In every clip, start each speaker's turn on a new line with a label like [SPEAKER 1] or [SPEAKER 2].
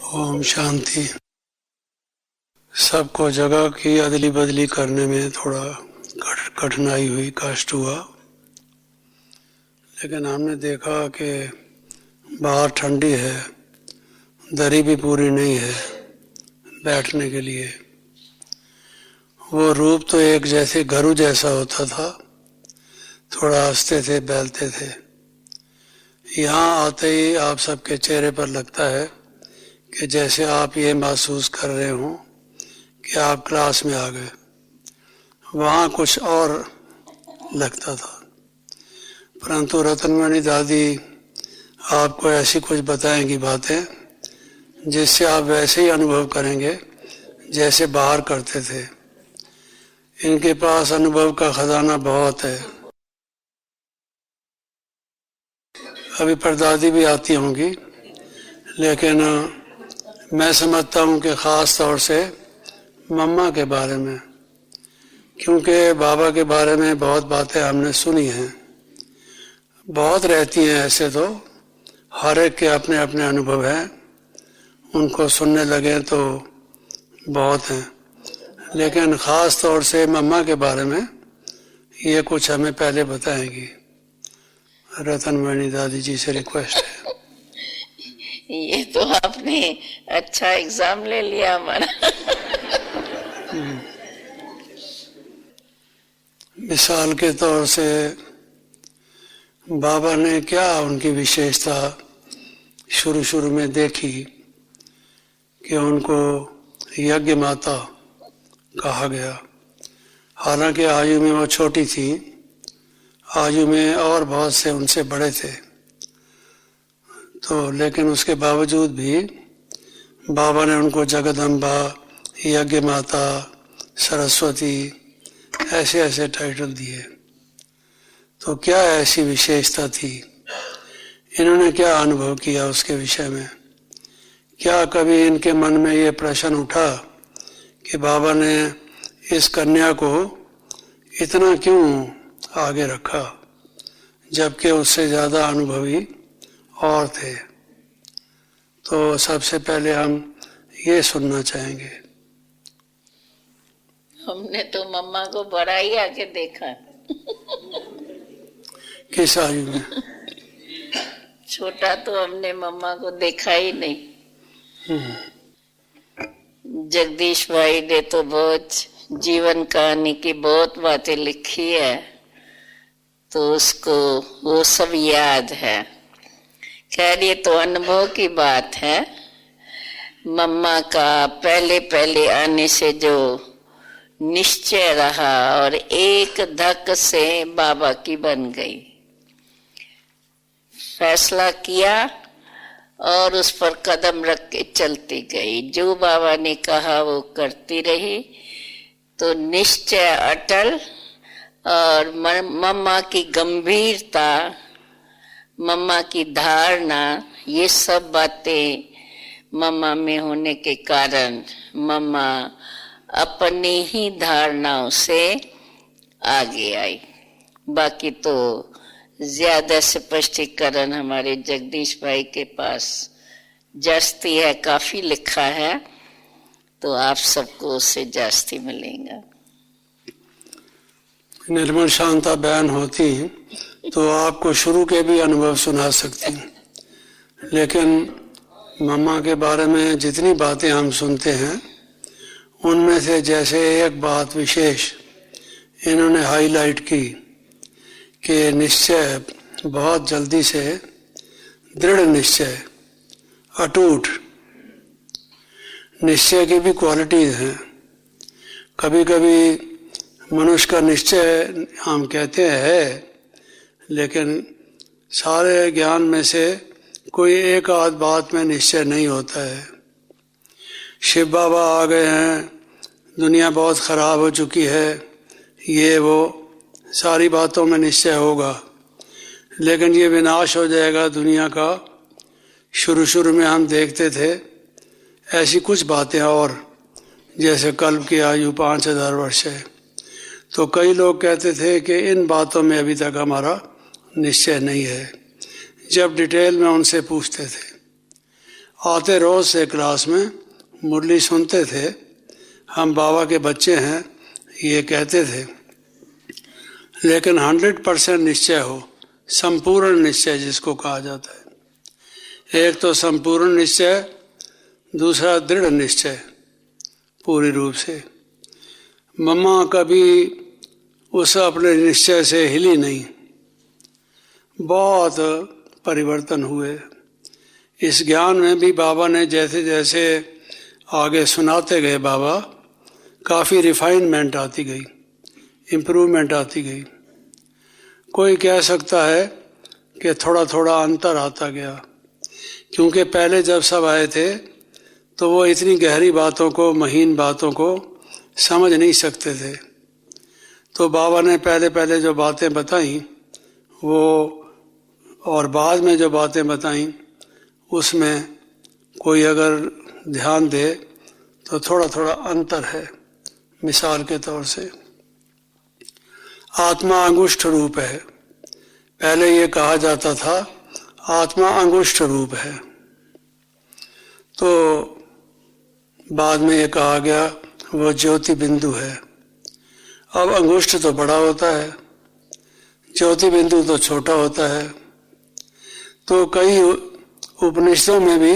[SPEAKER 1] ओम शांति। सबको जगह की अदली बदली करने में थोड़ा कठिनाई हुई, कष्ट हुआ, लेकिन हमने देखा कि बाहर ठंडी है, दरी भी पूरी नहीं है बैठने के लिए। वो रूप तो एक जैसे घरू जैसा होता था, थोड़ा हंसते थे, बैलते थे। यहाँ आते ही आप सबके चेहरे पर लगता है कि जैसे आप ये महसूस कर रहे हो कि आप क्लास में आ गए। वहाँ कुछ और लगता था, परंतु रतनमणि दादी आपको ऐसी कुछ बताएंगी बातें जिससे आप वैसे ही अनुभव करेंगे जैसे बाहर करते थे। इनके पास अनुभव का खजाना बहुत है। अभी परदादी भी आती होंगी, लेकिन मैं समझता हूँ कि ख़ास तौर से मम्मा के बारे में, क्योंकि बाबा के बारे में बहुत बातें हमने सुनी हैं, बहुत रहती हैं। ऐसे तो हर एक के अपने अपने अनुभव हैं, उनको सुनने लगे तो बहुत हैं, लेकिन ख़ास तौर से मम्मा के बारे में ये कुछ हमें पहले बताएंगी। रतनमणि दादी जी से रिक्वेस्ट है।
[SPEAKER 2] ये तो आपने अच्छा एग्जाम ले लिया हमारा।
[SPEAKER 1] मिसाल के तौर से बाबा ने क्या उनकी विशेषता शुरू में देखी कि उनको यज्ञ माता कहा गया। हालांकि आयु में वो छोटी थी, आयु में और बहुत से उनसे बड़े थे, तो लेकिन उसके बावजूद भी बाबा ने उनको जगदम्बा, यज्ञ माता, सरस्वती ऐसे ऐसे टाइटल दिए। तो क्या ऐसी विशेषता थी, इन्होंने क्या अनुभव किया उसके विषय में? क्या कभी इनके मन में ये प्रश्न उठा कि बाबा ने इस कन्या को इतना क्यों आगे रखा, जबकि उससे ज़्यादा अनुभवी और थे? तो सबसे पहले हम ये सुनना चाहेंगे।
[SPEAKER 2] हमने तो मम्मा को बड़ा ही आगे देखा।
[SPEAKER 1] किस आयु में?
[SPEAKER 2] छोटा तो हमने मम्मा को देखा ही नहीं। जगदीश भाई ने तो बहुत जीवन कहानी की बहुत बातें लिखी है, तो उसको वो सब याद है। खैर ये तो अनुभव की बात है। मम्मा का पहले पहले आने से जो निश्चय रहा और एक धक से बाबा की बन गई, फैसला किया और उस पर कदम रख के चलती गई। जो बाबा ने कहा वो करती रही, तो निश्चय अटल और मम्मा की गंभीरता, मम्मा की धारणा, ये सब बातें मम्मा में होने के कारण मम्मा अपनी ही धारणाओं से आगे आई। बाकी तो ज्यादा स्पष्टीकरण हमारे जगदीश भाई के पास जास्ती है, काफी लिखा है, तो आप सबको उससे जास्ती मिलेगा।
[SPEAKER 1] निर्मल शांता बयान होती तो आपको शुरू के भी अनुभव सुना सकती, लेकिन मम्मा के बारे में जितनी बातें हम सुनते हैं उनमें से जैसे एक बात विशेष इन्होंने हाईलाइट की कि निश्चय, बहुत जल्दी से दृढ़ निश्चय, अटूट निश्चय की भी क्वालिटीज हैं। कभी कभी मनुष्य का निश्चय हम कहते हैं, लेकिन सारे ज्ञान में से कोई एक आध बात में निश्चय नहीं होता है। शिव बाबा आ गए हैं, दुनिया बहुत खराब हो चुकी है, ये वो सारी बातों में निश्चय होगा, लेकिन ये विनाश हो जाएगा दुनिया का। शुरू में हम देखते थे ऐसी कुछ बातें, और जैसे कल्प की आयु 5000 वर्ष है, तो कई लोग कहते थे कि इन बातों में अभी तक हमारा निश्चय नहीं है। जब डिटेल में उनसे पूछते थे, आते रोज से क्लास में, मुरली सुनते थे, हम बाबा के बच्चे हैं ये कहते थे। लेकिन 100% निश्चय हो, संपूर्ण निश्चय जिसको कहा जाता है, एक तो संपूर्ण निश्चय, दूसरा दृढ़ निश्चय पूरी रूप से। मम्मा कभी उस अपने निश्चय से हिली नहीं, बहुत परिवर्तन हुए। इस ज्ञान में भी बाबा ने जैसे जैसे आगे सुनाते गए, बाबा काफ़ी रिफाइनमेंट आती गई, इम्प्रूवमेंट आती गई। कोई कह सकता है कि थोड़ा थोड़ा अंतर आता गया, क्योंकि पहले जब सब आए थे तो वो इतनी गहरी बातों को, महीन बातों को समझ नहीं सकते थे। तो बाबा ने पहले पहले जो बातें बताई वो, और बाद में जो बातें बताई, उसमें कोई अगर ध्यान दे तो थोड़ा थोड़ा अंतर है। मिसाल के तौर से आत्मा अंगुष्ठ रूप है, पहले ये कहा जाता था आत्मा अंगुष्ठ रूप है, तो बाद में ये कहा गया वो ज्योति बिंदु है। अब अंगुष्ठ तो बड़ा होता है, ज्योति बिंदु तो छोटा होता है। तो कई उपनिषदों में भी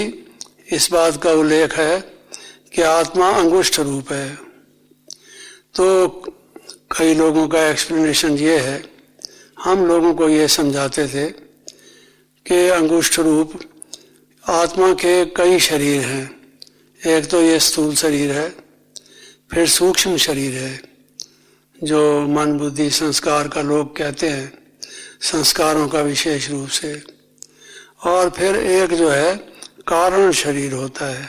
[SPEAKER 1] इस बात का उल्लेख है कि आत्मा अंगुष्ठ रूप है। तो कई लोगों का एक्सप्लेनेशन ये है, हम लोगों को ये समझाते थे कि अंगुष्ठ रूप आत्मा के कई शरीर हैं। एक तो ये स्थूल शरीर है, फिर सूक्ष्म शरीर है जो मन बुद्धि संस्कार का लोग कहते हैं, संस्कारों का विशेष रूप से, और फिर एक जो है कारण शरीर होता है।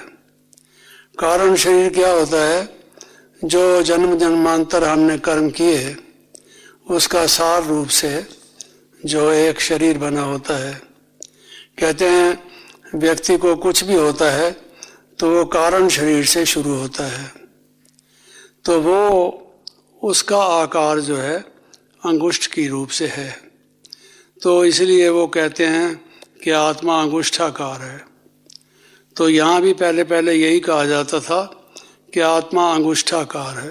[SPEAKER 1] कारण शरीर क्या होता है? जो जन्म जन्मांतर हमने कर्म किए उसका सार रूप से जो एक शरीर बना होता है। कहते हैं व्यक्ति को कुछ भी होता है तो वो कारण शरीर से शुरू होता है, तो वो उसका आकार जो है अंगुष्ठ की रूप से है। तो इसलिए वो कहते हैं कि आत्मा अंगुष्ठाकार है। तो यहाँ भी पहले पहले यही कहा जाता था कि आत्मा अंगुष्ठाकार है।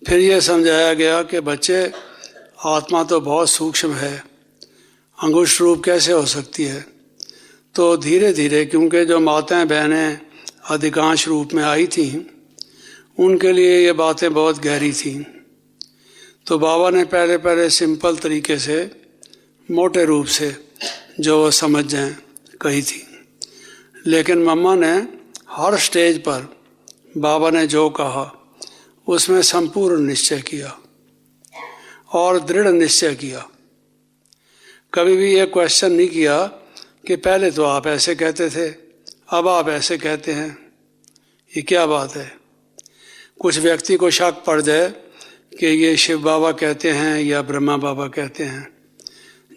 [SPEAKER 1] फिर यह समझाया गया कि बच्चे आत्मा तो बहुत सूक्ष्म है, अंगुष्ठ रूप कैसे हो सकती है? तो धीरे धीरे, क्योंकि जो माताएं बहनें अधिकांश रूप में आई थीं, उनके लिए ये बातें बहुत गहरी थीं। तो बाबा ने पहले पहले सिंपल तरीके से, मोटे रूप से जो वो समझ जाएं कही थी। लेकिन मम्मा ने हर स्टेज पर बाबा ने जो कहा उसमें संपूर्ण निश्चय किया और दृढ़ निश्चय किया। कभी भी ये क्वेश्चन नहीं किया कि पहले तो आप ऐसे कहते थे, अब आप ऐसे कहते हैं, ये क्या बात है? कुछ व्यक्ति को शक पड़ जाए कि ये शिव बाबा कहते हैं या ब्रह्मा बाबा कहते हैं,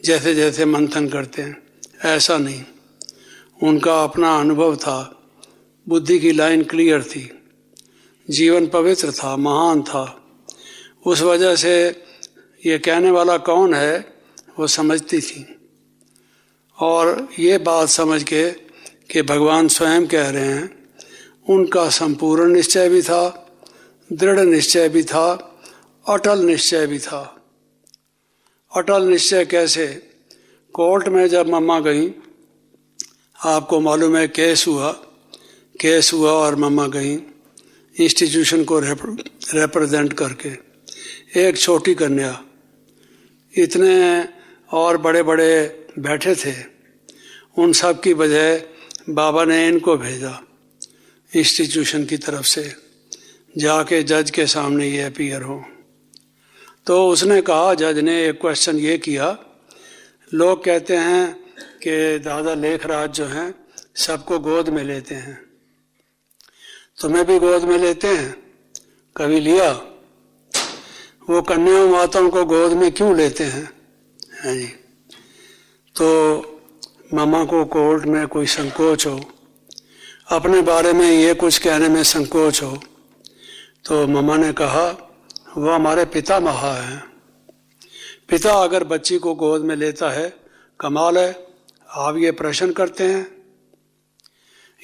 [SPEAKER 1] जैसे जैसे मंथन करते हैं। ऐसा नहीं, उनका अपना अनुभव था, बुद्धि की लाइन क्लियर थी, जीवन पवित्र था, महान था। उस वजह से ये कहने वाला कौन है वो समझती थी, और ये बात समझ के कि भगवान स्वयं कह रहे हैं, उनका संपूर्ण निश्चय भी था, दृढ़ निश्चय भी था, अटल निश्चय भी था। अटल निश्चय कैसे? कोर्ट में जब मम्मा गई, आपको मालूम है केस हुआ और मम्मा गई इंस्टीट्यूशन को रिप्रेजेंट करके। एक छोटी कन्या, इतने और बड़े बड़े बैठे थे, उन सब की बजाय बाबा ने इनको भेजा इंस्टीट्यूशन की तरफ से, जाके जज के सामने ये अपीयर हो। तो उसने कहा, जज ने एक क्वेश्चन ये किया, लोग कहते हैं कि दादा लेखराज जो हैं सबको गोद में लेते हैं, तुम्हें भी गोद में लेते हैं? कभी लिया? वो कन्याओं माताओं को गोद में क्यों लेते हैं? है जी। तो मामा को कोर्ट में कोई संकोच हो, अपने बारे में ये कुछ कहने में संकोच हो, तो मामा ने कहा वो हमारे पिता महा हैं। पिता अगर बच्ची को गोद में लेता है, कमाल है। आप ये प्रश्न करते हैं?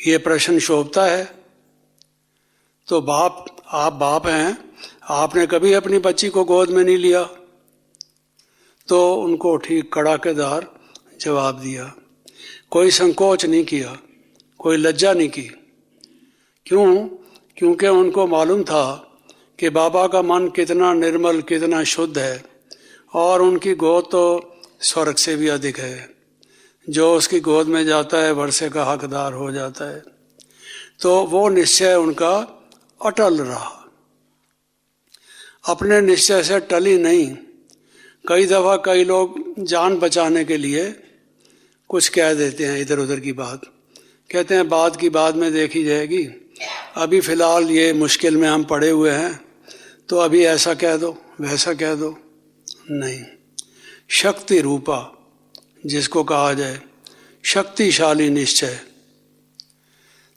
[SPEAKER 1] ये प्रश्न शोभता है? तो बाप, आप बाप हैं, आपने कभी अपनी बच्ची को गोद में नहीं लिया? तो उनको ठीक कड़ाकेदार जवाब दिया, कोई संकोच नहीं किया, कोई लज्जा नहीं की। क्यों? क्योंकि उनको मालूम था कि बाबा का मन कितना निर्मल, कितना शुद्ध है, और उनकी गोद तो स्वर्ग से भी अधिक है। जो उसकी गोद में जाता है वर्षे का हकदार हो जाता है। तो वो निश्चय उनका अटल रहा, अपने निश्चय से टली नहीं। कई दफ़ा कई लोग जान बचाने के लिए कुछ कह देते हैं, इधर उधर की बात कहते हैं, बात की बाद में देखी जाएगी, अभी फ़िलहाल ये मुश्किल में हम पड़े हुए हैं, तो अभी ऐसा कह दो, वैसा कह दो। नहीं, शक्ति रूपा जिसको कहा जाए, शक्तिशाली निश्चय,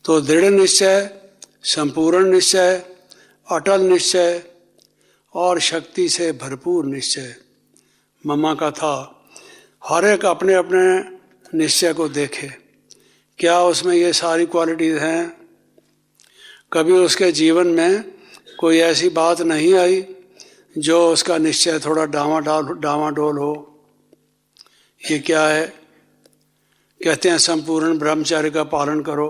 [SPEAKER 1] तो दृढ़ निश्चय, संपूर्ण निश्चय, अटल निश्चय और शक्ति से भरपूर निश्चय मम्मा का था। हर एक अपने अपने निश्चय को देखे, क्या उसमें ये सारी क्वालिटीज़ हैं? कभी उसके जीवन में कोई ऐसी बात नहीं आई जो उसका निश्चय थोड़ा डामाडोल हो? ये क्या है? कहते हैं संपूर्ण ब्रह्मचर्य का पालन करो,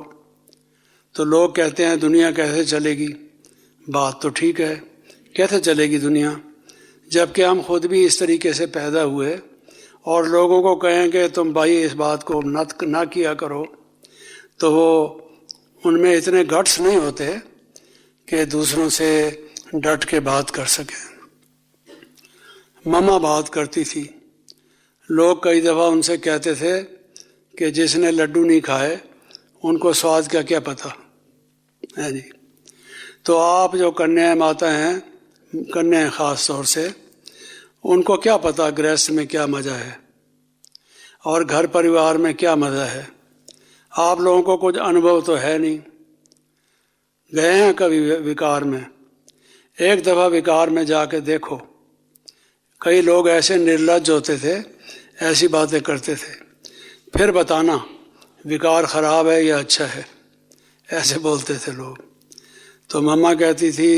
[SPEAKER 1] तो लोग कहते हैं दुनिया कैसे चलेगी? बात तो ठीक है, कैसे चलेगी दुनिया, जबकि हम खुद भी इस तरीके से पैदा हुए और लोगों को कहें कि तुम भाई इस बात को ना किया करो, तो वो उनमें इतने गट्स नहीं होते कि दूसरों से डट के बात कर सकें। मम्मा बात करती थी, लोग कई दफ़ा उनसे कहते थे कि जिसने लड्डू नहीं खाए उनको स्वाद का क्या पता है जी। तो आप जो कन्याएं माता हैं, कन्याएं ख़ास तौर से, उनको क्या पता गृहस्थ में क्या मज़ा है और घर परिवार में क्या मज़ा है। आप लोगों को कुछ अनुभव तो है नहीं, गए हैं कभी विकार में? एक दफ़ा विकार में जाके देखो, कई लोग ऐसे निर्लज्ज होते थे, ऐसी बातें करते थे, फिर बताना विकार ख़राब है या अच्छा है, ऐसे बोलते थे लोग। तो मम्मा कहती थी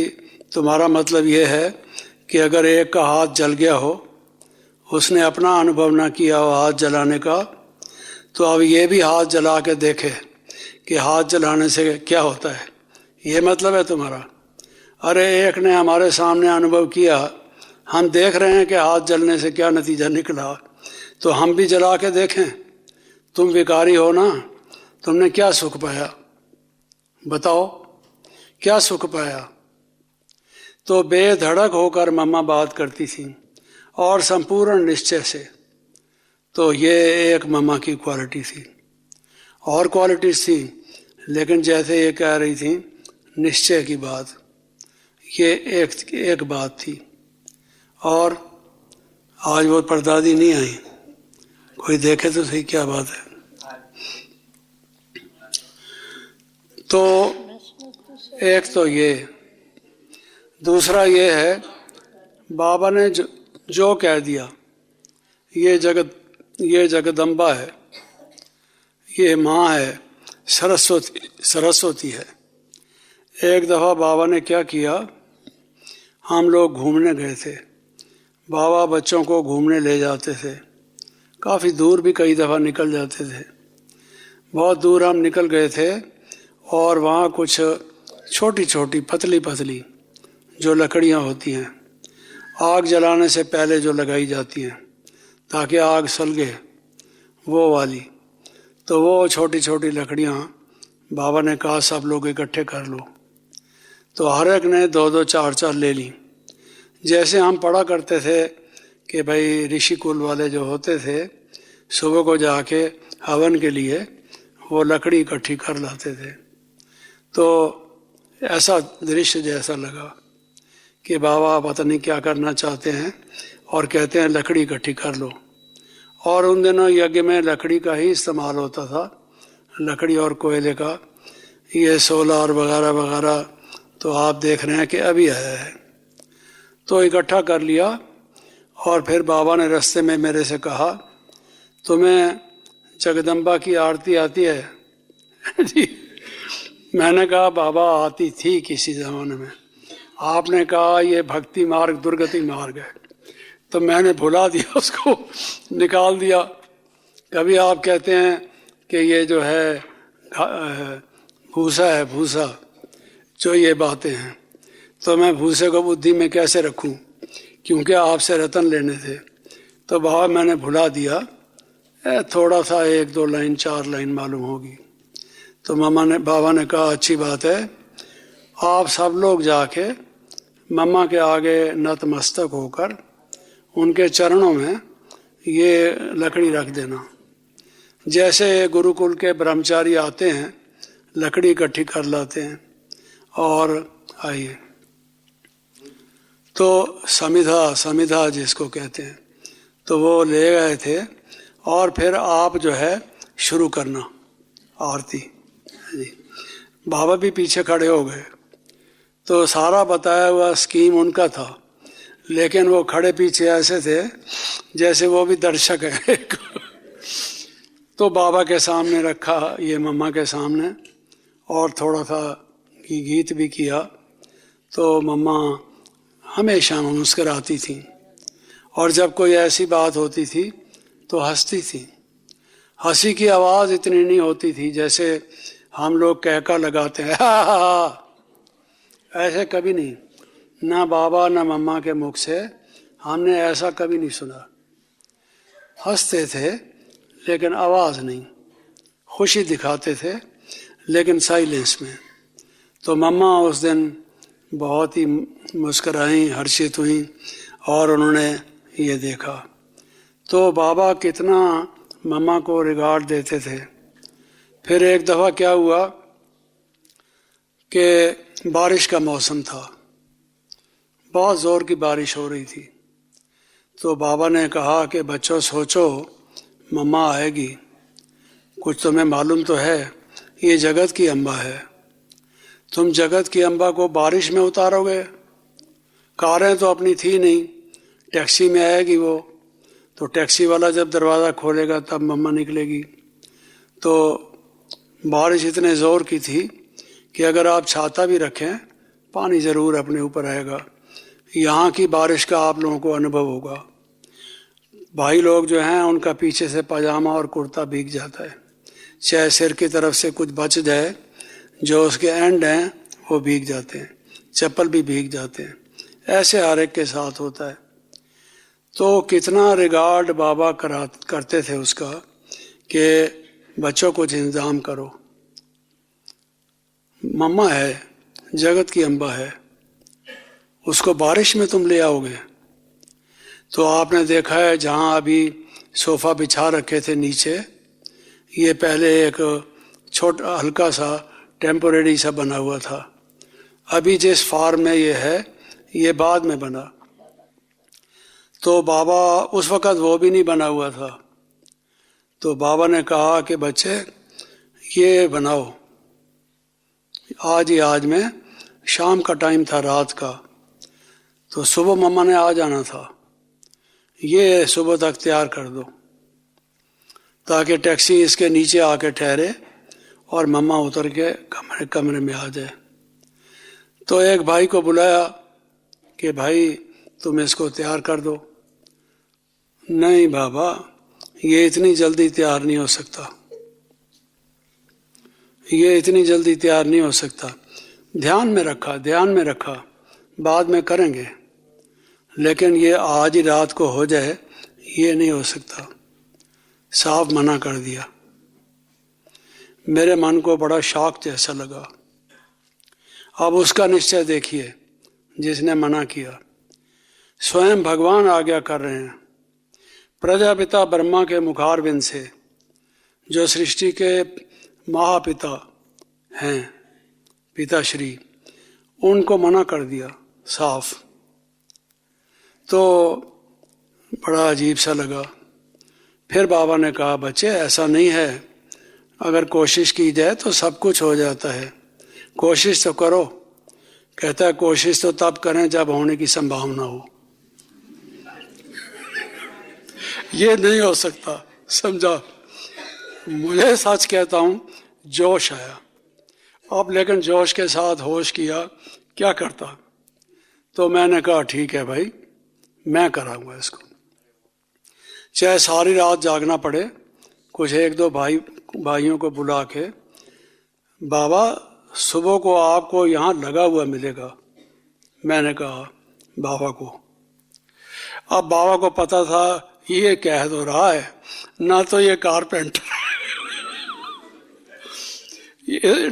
[SPEAKER 1] तुम्हारा मतलब ये है कि अगर एक का हाथ जल गया हो, उसने अपना अनुभव ना किया हो हाथ जलाने का, तो अब ये भी हाथ जला के देखे कि हाथ जलाने से क्या होता है। ये मतलब है तुम्हारा? अरे एक ने हमारे सामने अनुभव किया, हम देख रहे हैं कि हाथ जलने से क्या नतीजा निकला, तो हम भी जला के देखें। तुम विकारी हो ना, तुमने क्या सुख पाया? बताओ क्या सुख पाया? तो बेधड़क होकर मम्मा बात करती थी और संपूर्ण निश्चय से। तो ये एक मम्मा की क्वालिटी थी। और क्वालिटीज थी, लेकिन जैसे ये कह रही थी निश्चय की बात, ये एक बात थी। और आज वो परदादी नहीं आई, कोई देखे तो सही क्या बात है। तो एक तो ये, दूसरा ये है बाबा ने जो कह दिया, ये जगदम्बा है, ये माँ है, सरस्वती है। एक दफ़ा बाबा ने क्या किया, हम लोग घूमने गए थे, बाबा बच्चों को घूमने ले जाते थे, काफ़ी दूर भी कई दफ़ा निकल जाते थे। बहुत दूर हम निकल गए थे और वहाँ कुछ छोटी छोटी पतली पतली जो लकड़ियाँ होती हैं, आग जलाने से पहले जो लगाई जाती हैं ताकि आग सलगे, वो वाली, तो वो छोटी छोटी लकड़ियाँ बाबा ने कहा सब लोग इकट्ठे कर लो। तो हर एक ने 2-2 4-4 ले ली। जैसे हम पढ़ा करते थे कि भाई ऋषि कुल वाले जो होते थे सुबह को जाके हवन के लिए वो लकड़ी इकट्ठी कर लाते थे। तो ऐसा दृश्य जैसा लगा कि बाबा पता नहीं क्या करना चाहते हैं और कहते हैं लकड़ी इकट्ठी कर लो। और उन दिनों यज्ञ में लकड़ी का ही इस्तेमाल होता था, लकड़ी और कोयले का। ये सोलार वगैरह वगैरह तो आप देख रहे हैं कि अभी आया है। तो इकट्ठा कर लिया और फिर बाबा ने रास्ते में मेरे से कहा तुम्हें जगदम्बा की आरती आती है? जी मैंने कहा बाबा आती थी किसी ज़माने में, आपने कहा ये भक्ति मार्ग दुर्गति मार्ग है, तो मैंने भुला दिया, उसको निकाल दिया। कभी आप कहते हैं कि ये जो है भूसा है, भूसा, जो ये बातें हैं, तो मैं भूसे को बुद्धि में कैसे रखूं, क्योंकि आपसे रतन लेने थे। तो बाबा मैंने भुला दिया, थोड़ा सा 1-2 लाइन 4 लाइन मालूम होगी। तो बाबा ने कहा अच्छी बात है, आप सब लोग जाके मम्मा के आगे नतमस्तक होकर उनके चरणों में ये लकड़ी रख देना। जैसे गुरुकुल के ब्रह्मचारी आते हैं, लकड़ी इकट्ठी कर लाते हैं और आइए, तो समिधा जिसको कहते हैं, तो वो ले गए थे और फिर आप जो है शुरू करना आरती जी। बाबा भी पीछे खड़े हो गए, तो सारा बताया हुआ स्कीम उनका था, लेकिन वो खड़े पीछे ऐसे थे जैसे वो भी दर्शक है। तो बाबा के सामने रखा, ये मम्मा के सामने, और थोड़ा सा गीत भी किया। तो मम्मा हमेशा मुस्कराती थी, और जब कोई ऐसी बात होती थी तो हंसती थी। हंसी की आवाज़ इतनी नहीं होती थी जैसे हम लोग कहका लगाते हैं, हा हा हा, ऐसे कभी नहीं, ना बाबा ना मम्मा के मुख से हमने ऐसा कभी नहीं सुना। हंसते थे लेकिन आवाज़ नहीं, खुशी दिखाते थे लेकिन साइलेंस में। तो मम्मा उस दिन बहुत ही मुस्कराई, हर्षित हुई, और उन्होंने ये देखा। तो बाबा कितना मम्मा को रिगार्ड देते थे। फिर एक दफ़ा क्या हुआ कि बारिश का मौसम था, बहुत ज़ोर की बारिश हो रही थी। तो बाबा ने कहा कि बच्चों सोचो, मम्मा आएगी, कुछ तुम्हें मालूम तो है, ये जगत की अम्बा है, तुम जगत की अम्बा को बारिश में उतारोगे? कारें तो अपनी थी नहीं, टैक्सी में आएगी वो, तो टैक्सी वाला जब दरवाज़ा खोलेगा तब मम्मा निकलेगी। तो बारिश इतने ज़ोर की थी कि अगर आप छाता भी रखें पानी ज़रूर अपने ऊपर आएगा। यहाँ की बारिश का आप लोगों को अनुभव होगा। भाई लोग जो हैं उनका पीछे से पजामा और कुर्ता भीग जाता है, चाहे सिर की तरफ से कुछ बच जाए, जो उसके एंड हैं वो भीग जाते हैं, चप्पल भी भीग जाते हैं। ऐसे हर एक के साथ होता है। तो कितना रिगार्ड बाबा करते थे उसका कि बच्चों कुछ इंतज़ाम करो, मम्मा है, जगत की अम्बा है, उसको बारिश में तुम ले आओगे? तो आपने देखा है जहाँ अभी सोफ़ा बिछा रखे थे नीचे, ये पहले एक छोटा हल्का सा टेम्पोरेरी सा बना हुआ था। अभी जिस फार्म में ये है ये बाद में बना। तो बाबा उस वक़्त वो भी नहीं बना हुआ था। तो बाबा ने कहा कि बच्चे ये बनाओ, आज ही आज में, शाम का टाइम था, रात का, तो सुबह मम्मा ने आ जाना था, ये सुबह तक तैयार कर दो ताकि टैक्सी इसके नीचे आके ठहरे और मम्मा उतर के कमरे में आ जाए। तो एक भाई को बुलाया कि भाई तुम इसको तैयार कर दो। नहीं बाबा, ये इतनी जल्दी तैयार नहीं हो सकता, ये इतनी जल्दी तैयार नहीं हो सकता। ध्यान में रखा, बाद में करेंगे, लेकिन ये आज ही रात को हो जाए ये नहीं हो सकता। साफ मना कर दिया। मेरे मन को बड़ा शॉक जैसा लगा। अब उसका निश्चय देखिए, जिसने मना किया स्वयं भगवान आज्ञा कर रहे हैं, प्रजापिता ब्रह्मा के मुखारविंद से, जो सृष्टि के महापिता हैं, पिताश्री, उनको मना कर दिया साफ। तो बड़ा अजीब सा लगा। फिर बाबा ने कहा बच्चे ऐसा नहीं है, अगर कोशिश की जाए तो सब कुछ हो जाता है, कोशिश तो करो। कहता है कोशिश तो तब करें जब होने की संभावना हो। ये नहीं हो सकता, समझा? मुझे सच कहता हूं, जोश आया। अब लेकिन जोश के साथ होश किया, क्या करता। तो मैंने कहा ठीक है भाई, मैं कराऊंगा इसको, चाहे सारी रात जागना पड़े। कुछ एक दो भाइयों को बुला के, बाबा सुबह को आपको यहाँ लगा हुआ मिलेगा। मैंने कहा बाबा को। अब बाबा को पता था ये कह तो रहा है, ना तो ये कारपेंटर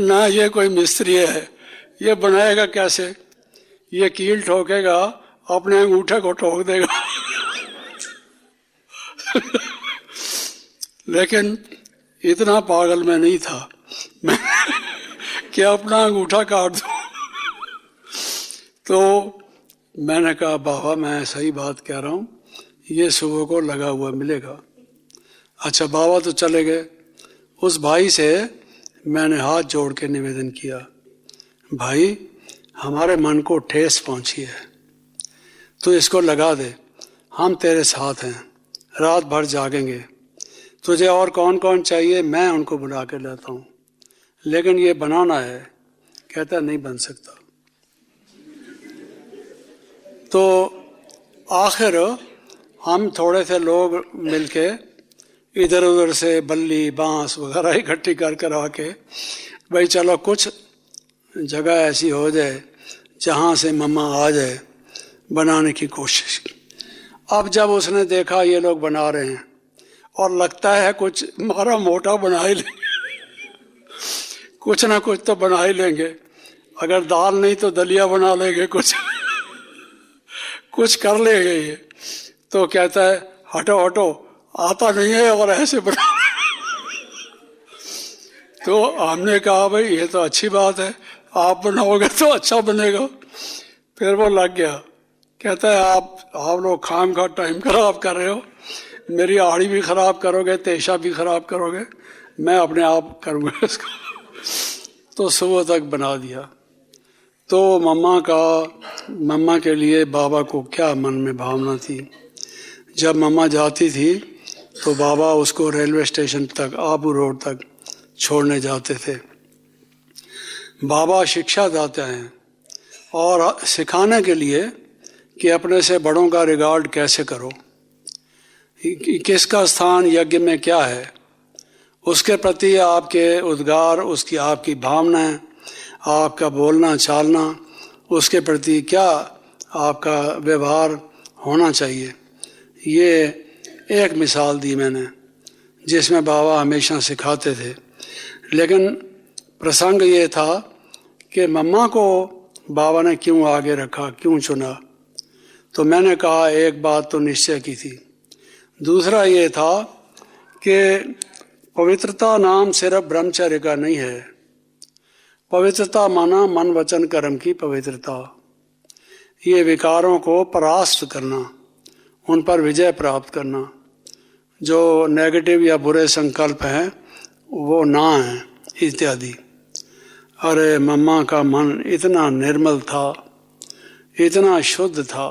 [SPEAKER 1] ना ये कोई मिस्त्री है, ये बनाएगा कैसे, ये कील ठोकेगा, अपने अंगूठे को ठोक देगा लेकिन इतना पागल मैं नहीं था मैं कि अपना अंगूठा काट दूं तो मैंने कहा बाबा मैं सही बात कह रहा हूँ, ये सुबह को लगा हुआ मिलेगा। अच्छा बाबा तो चले गए। उस भाई से मैंने हाथ जोड़ के निवेदन किया, भाई हमारे मन को ठेस पहुंची है, तो इसको लगा दे, हम तेरे साथ हैं, रात भर जागेंगे। तुझे और कौन कौन चाहिए मैं उनको बुला के लाता हूँ, लेकिन ये बनाना है। कहता नहीं बन सकता। तो आखिर हम थोड़े से लोग मिलके इधर उधर से बल्ली बांस वगैरह इकट्ठी कर आके, भाई चलो कुछ जगह ऐसी हो जाए जहाँ से मम्मा आ जाए, बनाने की कोशिश की। अब जब उसने देखा ये लोग बना रहे हैं और लगता है कुछ मारा मोटा बना ही लेंगे कुछ ना कुछ तो बना ही लेंगे, अगर दाल नहीं तो दलिया बना लेंगे, कुछ कर लेंगे ये। तो कहता है हटो हटो, आता नहीं है और ऐसे बना तो हमने कहा भाई ये तो अच्छी बात है, आप बनाओगे तो अच्छा बनेगा। फिर वो लग गया, कहता है आप लोग खाम खा टाइम खराब कर रहे हो, मेरी आड़ी भी खराब करोगे, तेशा भी खराब करोगे, मैं अपने आप करूँगा इसको तो सुबह तक बना दिया। तो मम्मा के लिए बाबा को क्या मन में भावना थी। जब मम्मा जाती थी तो बाबा उसको रेलवे स्टेशन तक, आबू रोड तक छोड़ने जाते थे। बाबा शिक्षा दाता हैं और सिखाने के लिए कि अपने से बड़ों का रिगार्ड कैसे करो, किसका स्थान यज्ञ में क्या है, उसके प्रति आपके उद्गार, उसकी आपकी भावनाएं, आपका बोलना चालना, उसके प्रति क्या आपका व्यवहार होना चाहिए। ये एक मिसाल दी मैंने जिसमें बाबा हमेशा सिखाते थे। लेकिन प्रसंग ये था कि मम्मा को बाबा ने क्यों आगे रखा, क्यों चुना। तो मैंने कहा एक बात तो निश्चय की थी, दूसरा ये था कि पवित्रता नाम सिर्फ ब्रह्मचर्य का नहीं है। पवित्रता माना मन वचन कर्म की पवित्रता, ये विकारों को परास्त करना, उन पर विजय प्राप्त करना, जो नेगेटिव या बुरे संकल्प हैं वो ना हैं इत्यादि। अरे मम्मा का मन इतना निर्मल था, इतना शुद्ध था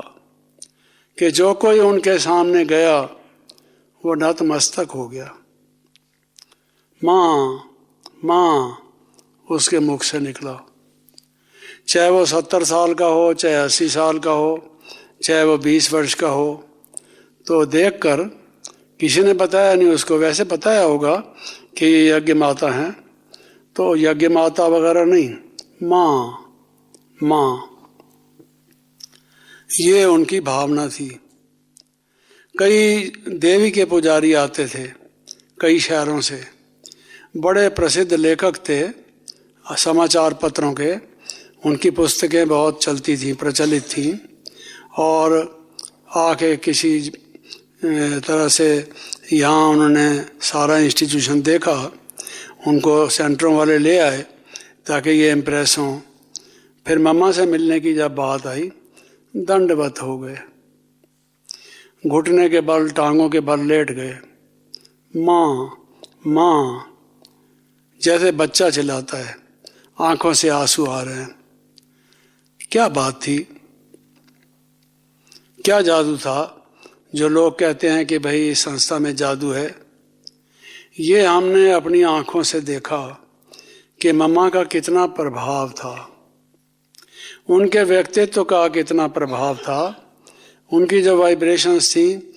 [SPEAKER 1] कि जो कोई उनके सामने गया वो नतमस्तक हो गया। माँ माँ उसके मुख से निकला, चाहे वो 70 साल का हो, चाहे 80 साल का हो, चाहे वो 20 वर्ष का हो। तो देखकर किसी ने बताया नहीं, उसको वैसे बताया होगा कि ये यज्ञ माता हैं, तो यज्ञ माता वगैरह नहीं, माँ माँ, ये उनकी भावना थी। कई देवी के पुजारी आते थे कई शहरों से, बड़े प्रसिद्ध लेखक थे समाचार पत्रों के, उनकी पुस्तकें बहुत चलती थी, प्रचलित थी। और आके किसी तरह से यहाँ उन्होंने सारा इंस्टीट्यूशन देखा, उनको सेंटरों वाले ले आए ताकि ये इम्प्रेस हों। फिर मम्मा से मिलने की जब बात आई, दंडवत हो गए, घुटने के बल, टांगों के बल लेट गए। माँ माँ, जैसे बच्चा चिल्लाता है, आंखों से आंसू आ रहे हैं। क्या बात थी, क्या जादू था जो लोग कहते हैं कि भाई इस संस्था में जादू है। ये हमने अपनी आंखों से देखा कि मम्मा का कितना प्रभाव था, उनके व्यक्तित्व का कितना प्रभाव था, उनकी जो वाइब्रेशंस थी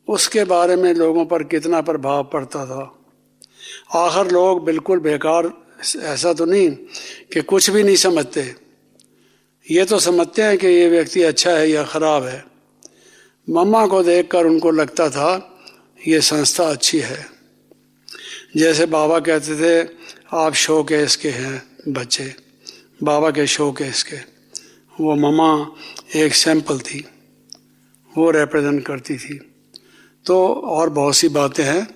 [SPEAKER 1] उसके बारे में लोगों पर कितना प्रभाव पड़ता था। आखिर लोग बिल्कुल बेकार, ऐसा तो नहीं कि कुछ भी नहीं समझते, ये तो समझते हैं कि ये व्यक्ति अच्छा है या ख़राब है। मम्मा को देखकर उनको लगता था ये संस्था अच्छी है। जैसे बाबा कहते थे आप शो केस के हैं बच्चे, बाबा के शो केस के, वो मम्मा एक सैंपल थी, वो रिप्रेजेंट करती थी। तो और बहुत सी बातें हैं,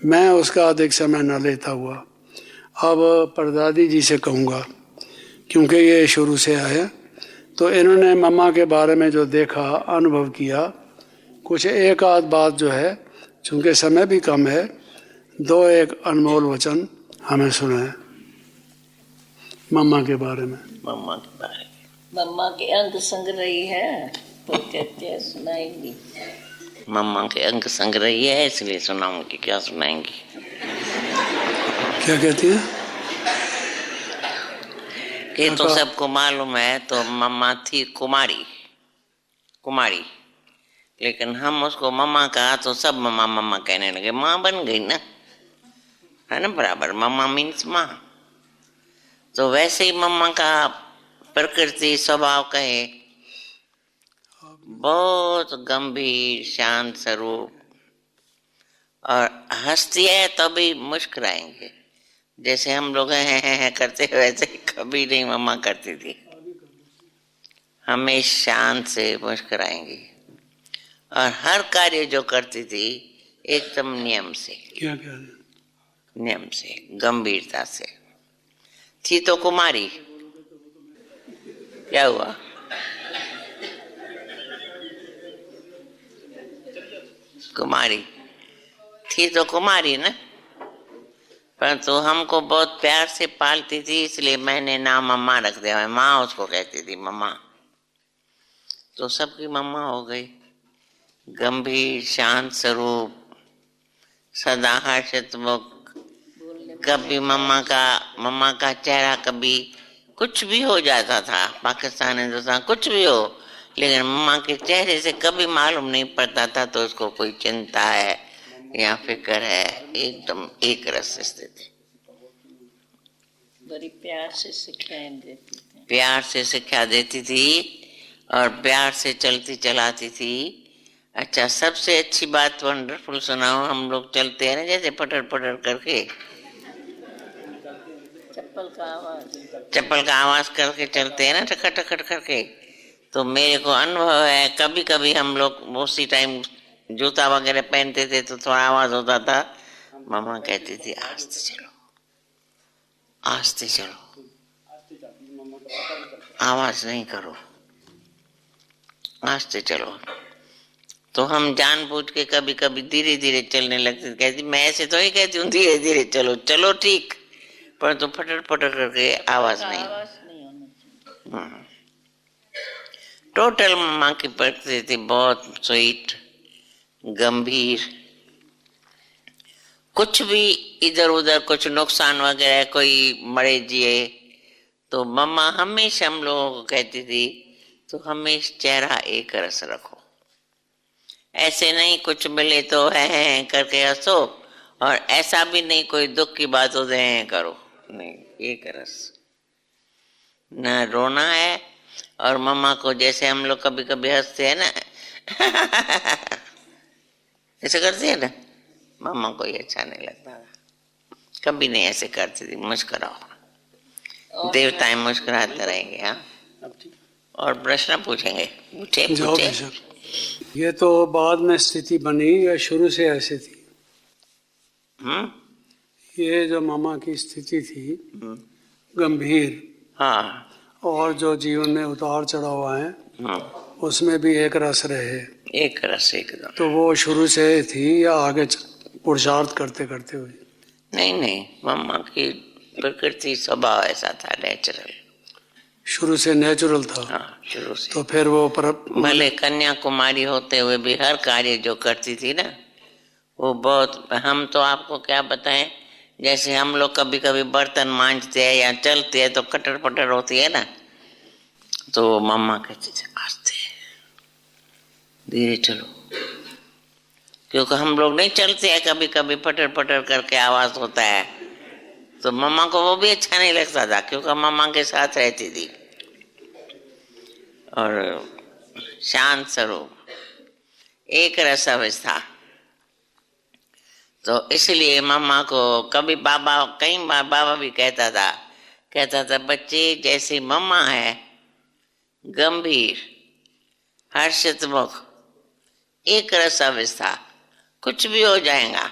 [SPEAKER 1] मैं उसका अधिक समय न लेता हुआ अब परदादी जी से कहूँगा, क्योंकि ये शुरू से आए, तो इन्होंने मम्मा के बारे में जो देखा, अनुभव किया, कुछ एक आध बात जो है, चूँकि समय भी कम है, दो एक अनमोल वचन हमें सुनाए मम्मा के बारे में।
[SPEAKER 2] मम्मा के बारे में, मम्मा के अंग संग रही है तो कहते सुनाएंगी। मम्मा के अंग संग रही है इसलिए सुनाऊंगी, क्या सुनाएंगी?
[SPEAKER 1] क्या कहती है?
[SPEAKER 2] ये तो सबको मालूम है। तो मम्मा थी कुमारी, कुमारी, लेकिन हम उसको मम्मा कहा तो सब मम्मा मम्मा कहने लगे, माँ बन गई ना, है ना, बराबर। मम्मा मीन्स माँ। तो वैसे ही मम्मा का प्रकृति स्वभाव कहे बहुत गंभीर शांत स्वरूप, और हंसती है तो भी मुस्कुराएंगे, जैसे हम लोग हैं करते वैसे ही कभी नहीं मम्मा करती थी, हमेशा शांत से मुस्कुराएंगी। और हर कार्य जो करती थी एकदम नियम से,
[SPEAKER 1] क्या क्या
[SPEAKER 2] नियम से, गंभीरता से। थी तो कुमारी, क्या हुआ? कुमारी थी तो कुमारी ना, परंतु हमको बहुत प्यार से पालती थी, इसलिए मैंने नाम मम्मा रख दिया। माँ उसको कहती थी, मम्मा। तो सबकी मम्मा हो गई, गंभीर शांत स्वरूप, सदा हर्षित मुख। कभी मम्मा का चेहरा कभी कुछ भी हो जाता था, पाकिस्तान हिंदुस्तान कुछ भी हो, लेकिन मम्मा के चेहरे से कभी मालूम नहीं पड़ता था तो उसको कोई चिंता है या फिक्र है, एकदम एक रस स्थिति। बड़ी प्यार से शिक्षाएं देती थी, प्यार से शिक्षा देती थी और प्यार से चलती चलाती थी। अच्छा, सबसे अच्छी बात वंडरफुल सुनाओ। हम लोग चलते हैं ना जैसे पटर पटर करके, चप्पल का आवाज करके चलते हैं ना, ठखट ठखट करके। तो मेरे को अनुभव है, कभी कभी हम लोग उसी टाइम जूता वगैरह पहनते थे तो थोड़ा आवाज होता था। मम्मा कहती थी आस्ते चलो, आस्ते चलो, आवाज नहीं करो, आस्ते चलो। तो हम जानबूझ के कभी कभी धीरे धीरे चलने लगते। कहती मैं ऐसे तो ही कहती हूँ धीरे धीरे चलो, चलो ठीक, पर तो फटर फटर करके आवाज नहीं। टोटल मम्मा की प्रकृति बहुत स्वीट, गंभीर। कुछ भी इधर उधर कुछ नुकसान वगैरह, कोई मरे जिए, तो मम्मा हमेशा हम लोगों को कहती थी तो हमेशा चेहरा एक रस रखो, ऐसे नहीं कुछ मिले तो है करके हंसो, और ऐसा भी नहीं कोई दुख की बात हो जाए करो, नहीं, एक रस। न रोना है, और मम्मा को जैसे हम लोग कभी कभी हंसते हैं ना ऐसे करते हैं ना, मम्मा को ये अच्छा नहीं लगता था, कभी नहीं ऐसे करती थी। मुस्कुराओ, देवताएं मुस्कुराते रहेंगे। हाँ, और प्रश्न पूछेंगे, पूछे।
[SPEAKER 1] ये तो बाद में स्थिति बनी या शुरू से ऐसे थी? ये जो मामा की स्थिति थी गंभीर,
[SPEAKER 2] हाँ,
[SPEAKER 1] और जो जीवन में उतार चढ़ाव आए, उसमें भी एक रस रहे,
[SPEAKER 2] एक रस एकदम।
[SPEAKER 1] तो वो शुरू से थी या आगे पुरुषार्थ करते करते हुए?
[SPEAKER 2] नहीं, मम्मा की प्रकृति स्वभाव ऐसा था, नेचुरल, शुरू
[SPEAKER 1] से नेचुरल था।
[SPEAKER 2] हाँ, शुरू से।
[SPEAKER 1] तो फिर वो
[SPEAKER 2] भले कन्याकुमारी होते हुए भी हर कार्य जो करती थी ना, वो बहुत, हम तो आपको क्या बताएं
[SPEAKER 3] जैसे हम लोग कभी कभी बर्तन मांजते हैं या चलते हैं तो कटर पटर होती है ना, तो मम्मा कहती थी आस्ते धीरे चलो, क्योंकि हम लोग नहीं चलते हैं, कभी कभी पटर पटर करके आवाज होता है, तो मम्मा को वो भी अच्छा नहीं लगता था, क्योंकि मम्मा के साथ रहती थी और शांत स्वरूप एक रस अवस्था। तो इसलिए मम्मा को कभी बाबा, कई बार बाबा भी कहता था बच्चे जैसे मम्मा है गंभीर हर्षितमुख एक रस अवस्था, कुछ भी हो जाएगा।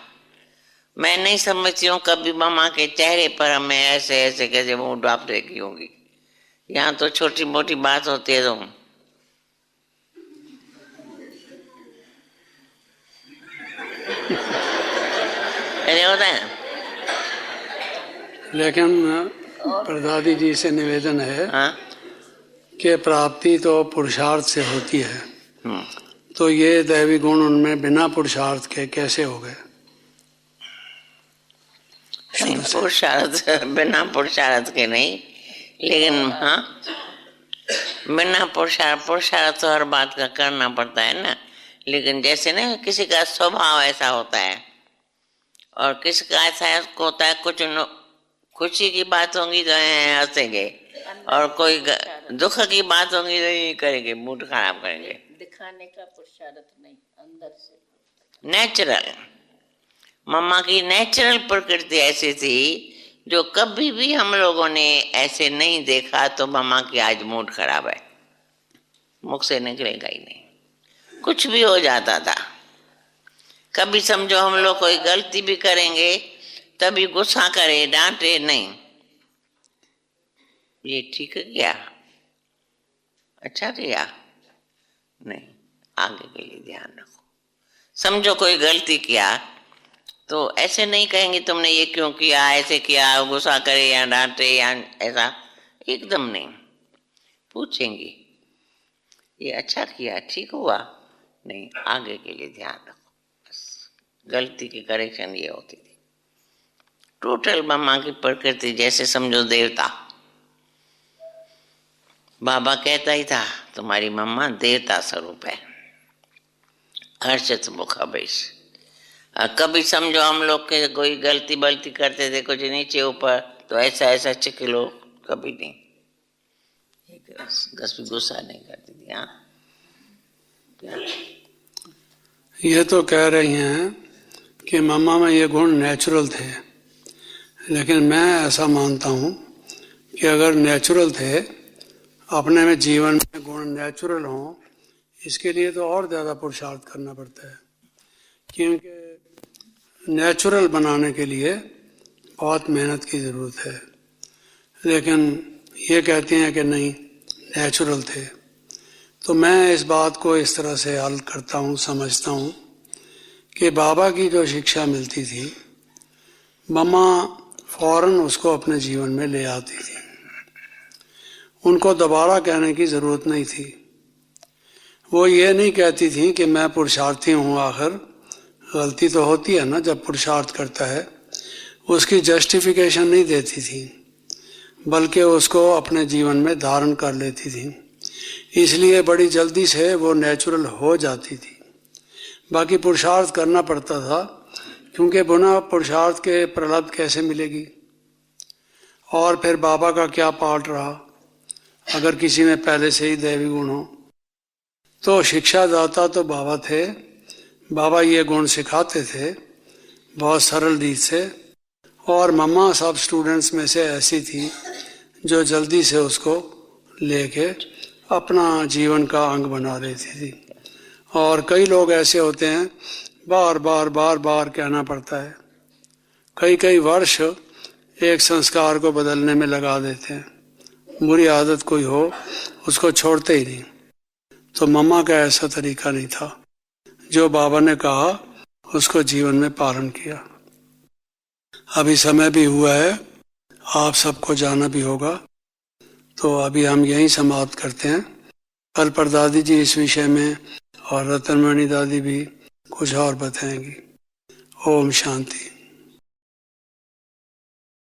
[SPEAKER 3] मैं नहीं समझती हूँ कभी मम्मा के चेहरे पर हमें ऐसे ऐसे कैसे मुंह डाप रखी होगी। यहाँ तो छोटी मोटी बात होती है तो ऐसे होता है।
[SPEAKER 1] लेकिन प्रदादी जी से निवेदन है
[SPEAKER 3] हाँ?
[SPEAKER 1] कि प्राप्ति तो पुरुषार्थ से होती है, तो ये दैवी गुण उनमें बिना पुरुषार्थ के कैसे हो गए?
[SPEAKER 3] पुरुषार्थ बिना पुरुषार्थ के नहीं, लेकिन हाँ बिना पुरुषार्थ तो हर बात का करना पड़ता है ना। लेकिन जैसे ना किसी का स्वभाव ऐसा होता है और किसी का ऐसा होता है, कुछ खुशी की बात होंगी तो हंसेंगे और कोई दुख की बात होंगी तो ये करेंगे, मूड खराब करेंगे।
[SPEAKER 2] दिखाने का पुरुषार्थ नहीं, अंदर से
[SPEAKER 3] नेचुरल, मम्मा की नेचुरल प्रकृति ऐसी थी जो कभी भी हम लोगों ने ऐसे नहीं देखा तो मम्मा की आज मूड खराब है, मुख से निकलेगा ही नहीं, कुछ भी हो जाता था। कभी समझो हम लोग कोई गलती भी करेंगे तभी गुस्सा करे, डांटे नहीं, ये ठीक किया, अच्छा किया, नहीं, आगे के लिए ध्यान रखो। समझो कोई गलती किया तो ऐसे नहीं कहेंगे तुमने ये क्यों किया, ऐसे किया, गुस्सा करे या डांटे या ऐसा, एकदम नहीं, पूछेंगे ये अच्छा किया, ठीक हुआ, नहीं, आगे के लिए ध्यान रखो। बस गलती की करेक्शन ये होती थी। टोटल मम्मा की प्रकृति जैसे समझो देवता। बाबा कहता ही था तुम्हारी मम्मा देवता स्वरूप है, हर्षित मुख अवेश। कभी समझो हम लोग के कोई गलती बलती करते थे कुछ नीचे ऊपर तो ऐसा ऐसा चिकलो, कभी नहीं, गुस्सा नहीं करती थी। हाँ,
[SPEAKER 1] ये तो कह रही हैं कि मम्मा में ये गुण नेचुरल थे, लेकिन मैं ऐसा मानता हूँ कि अगर नेचुरल थे, अपने में जीवन में गुण नेचुरल हों, इसके लिए तो और ज़्यादा पुरुषार्थ करना पड़ता है, क्योंकि नेचुरल बनाने के लिए बहुत मेहनत की ज़रूरत है। लेकिन ये कहती हैं कि नहीं, नेचुरल थे। तो मैं इस बात को इस तरह से हल करता हूँ, समझता हूँ कि बाबा की जो शिक्षा मिलती थी, मम्मा फौरन उसको अपने जीवन में ले आती थी, उनको दोबारा कहने की ज़रूरत नहीं थी। वो ये नहीं कहती थी कि मैं पुरुषार्थी हूँ, आखिर गलती तो होती है ना जब पुरुषार्थ करता है, उसकी जस्टिफिकेशन नहीं देती थी, बल्कि उसको अपने जीवन में धारण कर लेती थी। इसलिए बड़ी जल्दी से वो नेचुरल हो जाती थी। बाकी पुरुषार्थ करना पड़ता था, क्योंकि बिना पुरुषार्थ के प्रलब्ध कैसे मिलेगी। और फिर बाबा का क्या पार्ट रहा, अगर किसी में पहले से ही दैवी गुण हो तो शिक्षादाता तो बाबा थे, बाबा ये गुण सिखाते थे बहुत सरल रीत से। और मम्मा सब स्टूडेंट्स में से ऐसी थी जो जल्दी से उसको लेके अपना जीवन का अंग बना लेती थी। और कई लोग ऐसे होते हैं बार बार बार बार कहना पड़ता है, कई कई वर्ष एक संस्कार को बदलने में लगा देते हैं, बुरी आदत कोई हो उसको छोड़ते ही नहीं। तो मम्मा का ऐसा तरीका नहीं था, जो बाबा ने कहा उसको जीवन में पालन किया। अभी समय भी हुआ है, आप सबको जाना भी होगा, तो अभी हम यहीं समाप्त करते हैं। कल पर दादी जी इस विषय में और रतनमणि दादी भी कुछ और बताएंगी। ओम शांति।